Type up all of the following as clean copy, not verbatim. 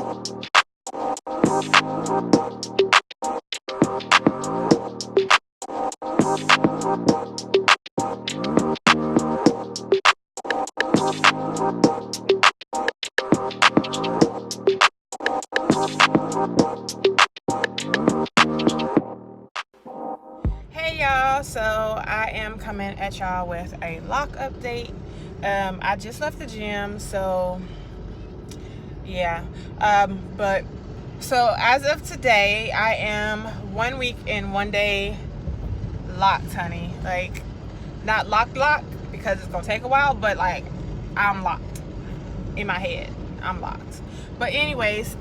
Hey y'all, so I am coming at y'all with a lock update. I just left the gym, so yeah. But so as of today, I am 1 week and 1 day locked, honey. Like, not lock because it's gonna take a while, but like I'm locked in my head. I'm locked. But anyways,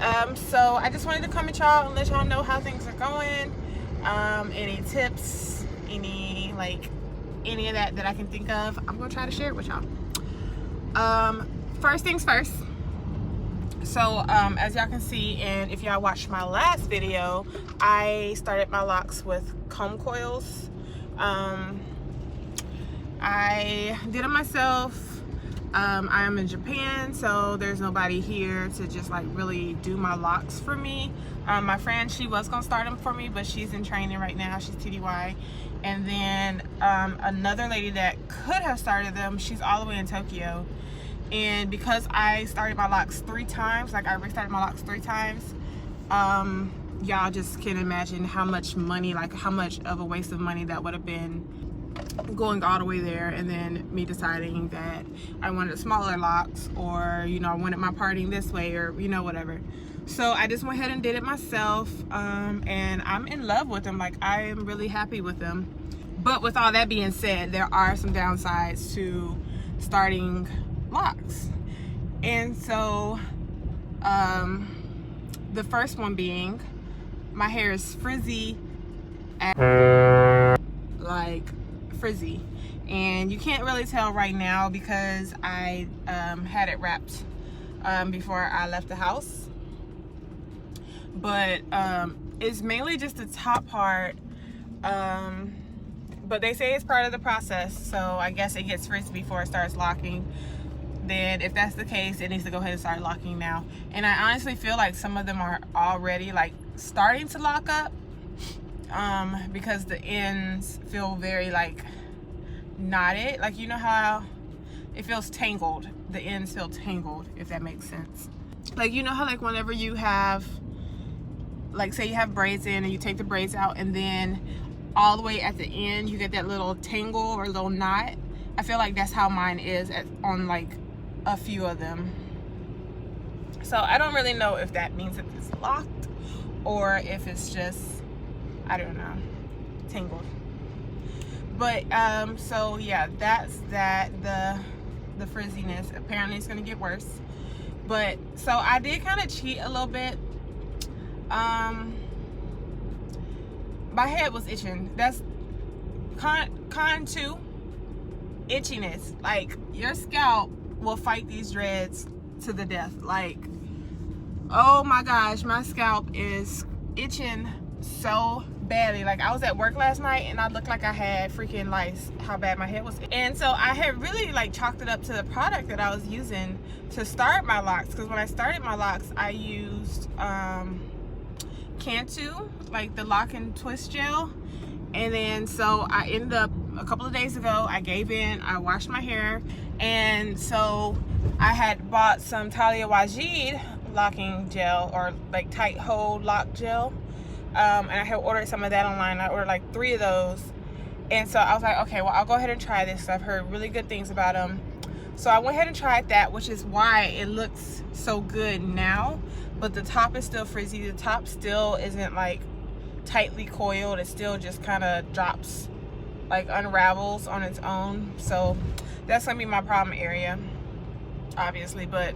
so I just wanted to come at y'all and let y'all know how things are going. Any tips, any of that I can think of, I'm gonna try to share it with y'all. First things first. So as y'all can see, and if y'all watched my last video, I started my locks with comb coils. I did it myself. I am in Japan, so there's nobody here to just like really do my locks for me. My friend, she was gonna start them for me, but she's in training right now. She's TDY. And then another lady that could have started them, she's all the way in Tokyo. And because I started my locks 3 times, like I restarted my locks 3 times, y'all just can imagine how much money, like how much of a waste of money that would have been, going all the way there and then me deciding that I wanted smaller locks, or you know, I wanted my parting this way, or you know, whatever. So I just went ahead and did it myself, and I'm in love with them. Like, I am really happy with them. But with all that being said, there are some downsides to starting locks. And so the first one being, my hair is frizzy, like frizzy, and you can't really tell right now because I had it wrapped before I left the house. But it's mainly just the top part, but they say it's part of the process, so I guess it gets frizzy before it starts locking. Then if that's the case, it needs to go ahead and start locking now. And I honestly feel like some of them are already like starting to lock up, because the ends feel very like knotted. Like, you know how it feels tangled? The ends feel tangled, if that makes sense. Like, you know how like whenever you have, like say you have braids in and you take the braids out, and then all the way at the end you get that little tangle or little knot. I feel like that's how mine is on like a few of them. So I don't really know if that means that it's locked or if it's just, I don't know, tangled. But so yeah, that's that. The frizziness, apparently it's gonna get worse. But so I did kind of cheat a little bit. My head was itching. That's con 2, itchiness. Like, your scalp will fight these dreads to the death. Like, oh my gosh, my scalp is itching so badly. Like, I was at work last night and I looked like I had freaking lice, how bad my head was. And so I had really like chalked it up to the product that I was using to start my locks, because when I started my locks I used Cantu, like the lock and twist gel. And then so I ended up, a couple of days ago, I gave in, I washed my hair, and so I had bought some Talia Wajid locking gel, or like tight hold lock gel, and I had ordered some of that online. I ordered like 3 of those, and so I was like, okay, well, I'll go ahead and try this. I've heard really good things about them, so I went ahead and tried that, which is why it looks so good now. But the top is still frizzy. The top still isn't like tightly coiled. It still just kind of drops, like unravels on its own. So that's gonna be my problem area, obviously. But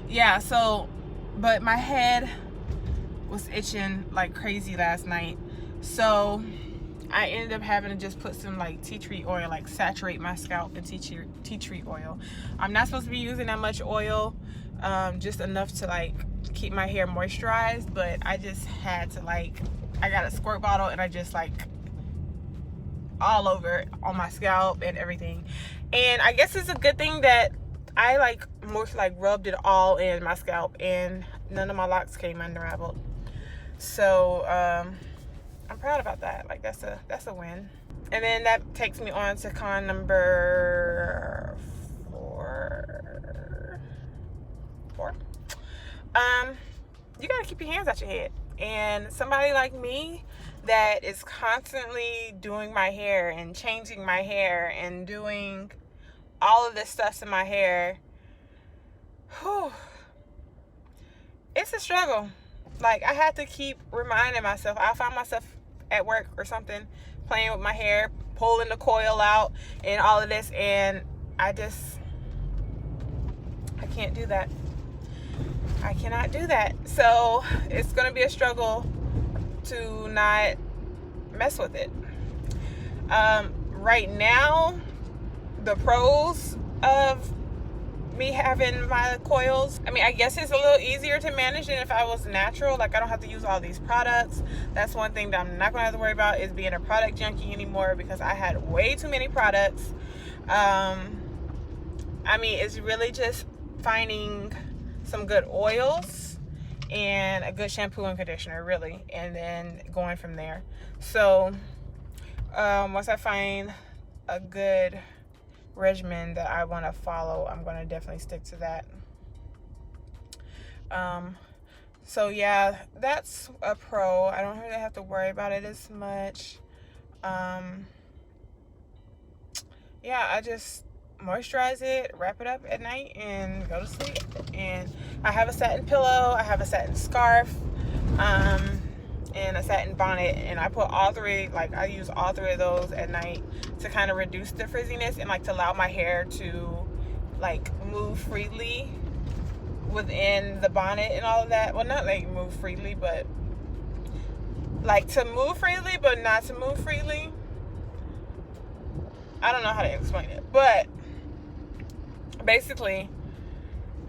yeah, so, but my head was itching like crazy last night, so I ended up having to just put some like tea tree oil, like saturate my scalp in tea tree oil. I'm not supposed to be using that much oil, just enough to like keep my hair moisturized, but I just had to, like, I got a squirt bottle and I just like all over on my scalp and everything. And I guess it's a good thing that I like mostly like rubbed it all in my scalp, and none of my locks came unraveled. So I'm proud about that. Like that's a win. And then that takes me on to con number four. You gotta keep your hands out your head. And somebody like me that is constantly doing my hair and changing my hair and doing all of this stuff in my hair, whew, it's a struggle. Like, I had to keep reminding myself. I found myself at work or something playing with my hair, pulling the coil out and all of this, and I can't do that. I cannot do that. So it's gonna be a struggle to not mess with it. Right now, the pros of me having my coils, I mean, I guess it's a little easier to manage than if I was natural. Like, I don't have to use all these products. That's one thing that I'm not gonna have to worry about, is being a product junkie anymore, because I had way too many products. I mean, it's really just finding some good oils and a good shampoo and conditioner, really, and then going from there. So once I find a good regimen that I want to follow, I'm going to definitely stick to that. So yeah, that's a pro. I don't really have to worry about it as much. Yeah, I just moisturize it, wrap it up at night, and go to sleep. And I have a satin pillow, I have a satin scarf, and a satin bonnet, and I put all three, like I use all three of those at night to kind of reduce the frizziness and like to allow my hair to like move freely within the bonnet and all of that. Well, not like move freely, but like to move freely but not to move freely. I don't know how to explain it, but basically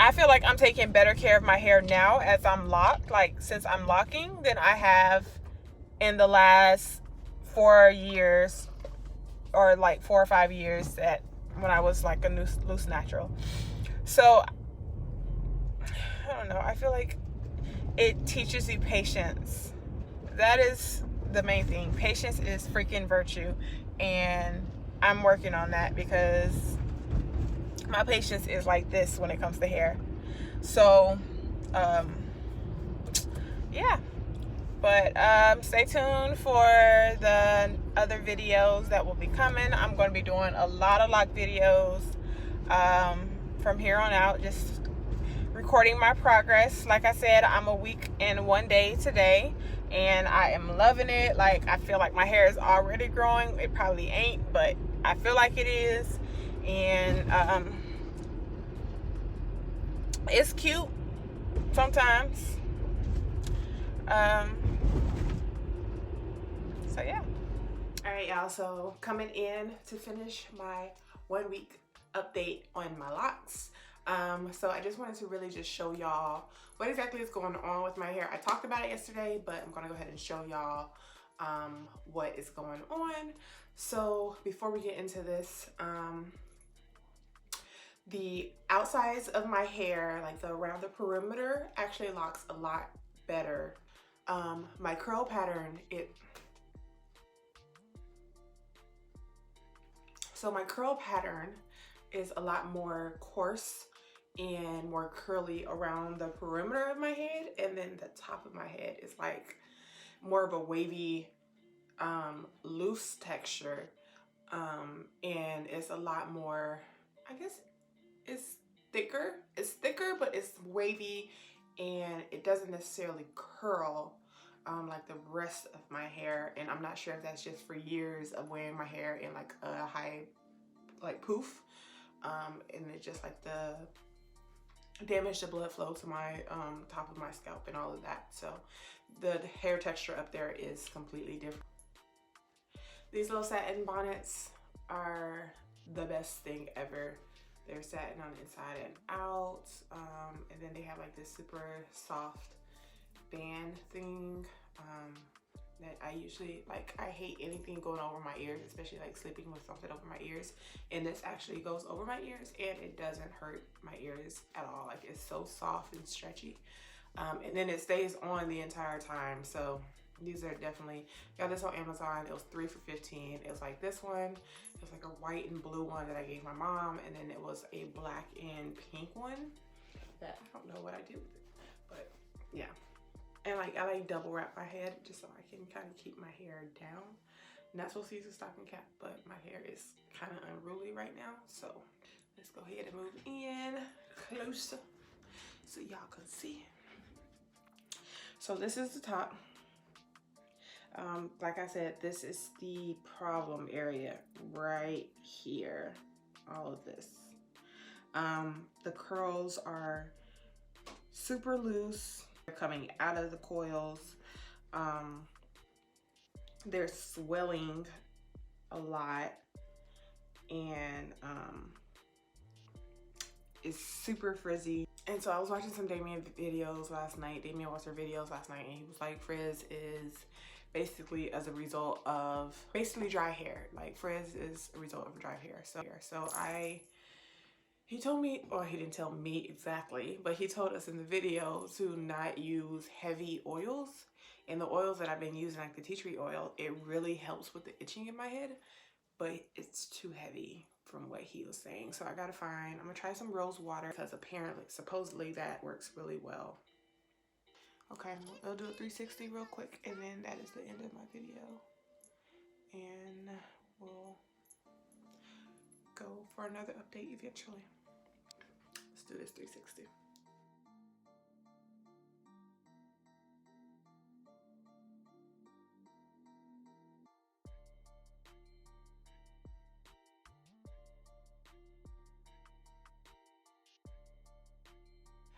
I feel like I'm taking better care of my hair now as I'm locked, like since I'm locking, than I have in the last 4 years, or like 4 or 5 years that when I was like a loose natural. So I don't know, I feel like it teaches you patience. That is the main thing. Patience is freaking virtue, and I'm working on that because my patience is like this when it comes to hair. So yeah, but stay tuned for the other videos that will be coming. I'm going to be doing a lot of lock videos from here on out, just recording my progress. Like I said, I'm a week and 1 day today, and I am loving it. Like, I feel like my hair is already growing. It probably ain't, but I feel like it is. And it's cute sometimes. So yeah. All right, y'all, so coming in to finish my 1 week update on my locks. So I just wanted to really just show y'all what exactly is going on with my hair. I talked about it yesterday, but I'm gonna go ahead and show y'all what is going on. So before we get into this, the outsides of my hair, like around the perimeter, actually locks a lot better. My curl pattern, so my curl pattern is a lot more coarse and more curly around the perimeter of my head, and then the top of my head is like more of a wavy, loose texture, and it's a lot more, I guess it's thicker. It's thicker, but it's wavy, and it doesn't necessarily curl like the rest of my hair. And I'm not sure if that's just for years of wearing my hair in like a high like poof, and it just like the damage the blood flow to my top of my scalp and all of that. So the hair texture up there is completely different. These little satin bonnets are the best thing ever. They're satin on the inside and out, and then they have like this super soft band thing. that I usually like. I hate anything going over my ears, especially like sleeping with something over my ears, and this actually goes over my ears and it doesn't hurt my ears at all. Like, it's so soft and stretchy, and then it stays on the entire time. So these are definitely, got this on Amazon. It was 3 for $15. It was like this one, it was like a white and blue one that I gave my mom, and then it was a black and pink one that I don't know what I did with it, but yeah. And like, I like double wrap my head just so I can kind of keep my hair down. Not supposed to use a stocking cap, but my hair is kind of unruly right now. So let's go ahead and move in closer so y'all can see. So this is the top. Like I said, this is the problem area right here. All of this. The curls are super loose. They're coming out of the coils. They're swelling a lot, and it's super frizzy. And so I was watching some Damien videos last night. Damien watched her videos last night, and he was like, frizz is basically as a result of basically dry hair. Like, frizz is a result of dry hair. So he told me, or he didn't tell me exactly, but he told us in the video to not use heavy oils. And the oils that I've been using, like the tea tree oil, it really helps with the itching in my head, but it's too heavy from what he was saying. So I gotta find, I'm gonna try some rose water because apparently, supposedly that works really well. Okay, I'll do a 360 real quick, and then that is the end of my video. And we'll go for another update eventually. Let's do this 360.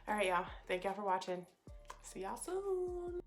All right, y'all. Thank y'all for watching. See y'all soon.